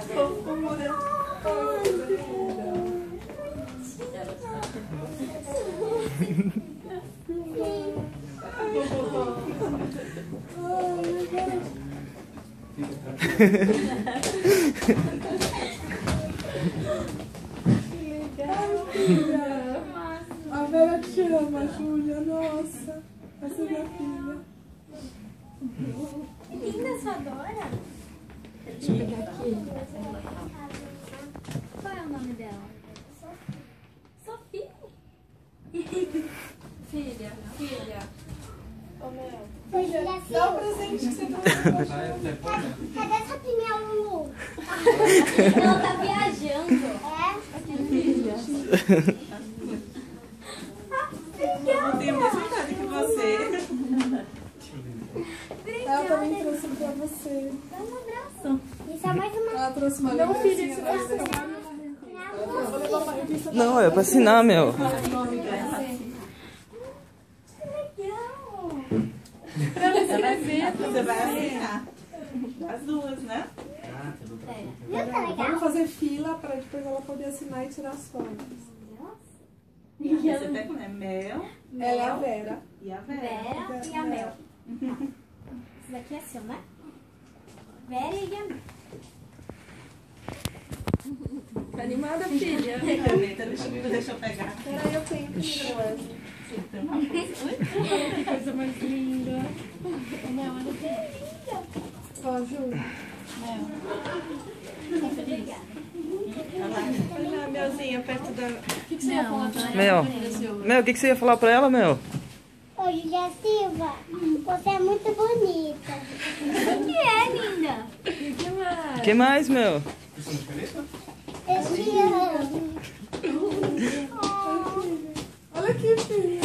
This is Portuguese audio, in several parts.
fofura. A Vera te ama, Júlia. Nossa. Essa é minha filha. Linda, só adora. Deixa eu pegar aqui. Qual é o nome dela? Sofia. Filha. Ô, Mel. Filha, Dá o presente que você tá. cadê essa pinha, Lulu? Ela tá viajando. Eu tenho a mesma idade que você. Ela também trouxe pra você. Dá um abraço. Isso é mais uma... Ela trouxe uma lembrancinha pra você. Vou levar pra revista. Não, é pra assinar, Mel. Você vai assinar. As duas, né? Não tá legal? Vamos fazer fila pra depois ela poder assinar e tirar as fotos. Você tem, né? Mel. Ela é a Vera. E a Vera. Vera e a Mel. Esse daqui é seu, né? Vera e a Mel. Tá animada, filha? Deixa eu pegar. Peraí, eu tenho que ir, Wesley. Que coisa mais linda. Mel, olha que Ó, Ju. Olha lá, Melzinha, perto da... O que você ia falar pra ela? Mel, Mel, o que você ia falar pra ela, Mel? Ô, Julia Silva, você é muito bonita. O que é, linda? O que mais? O que mais, Mel? Eu te amo. Olha aqui, filha.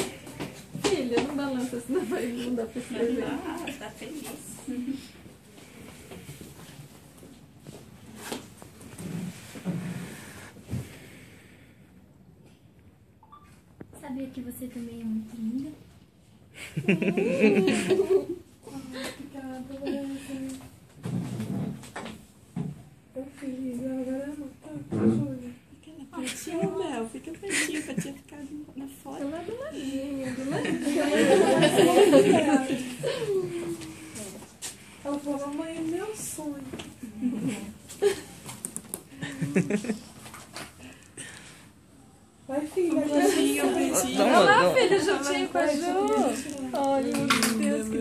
Filha, não balança, senão não dá pra escrever. Tá feliz. Sabia que você também é muito linda? Obrigada, Wesley. Meu filho, agora não tá, Júlia. Pertinho, Mel. Fica pertinho pra tia ficar na foto. Ela é do ladinho, do ladinho. Ela falou, mamãe, é meu sonho. Vai, filha. Beijinho, beijinho. Dá Olha lá, uma- filha, juntinho com a Ju. Olha, meu Deus, que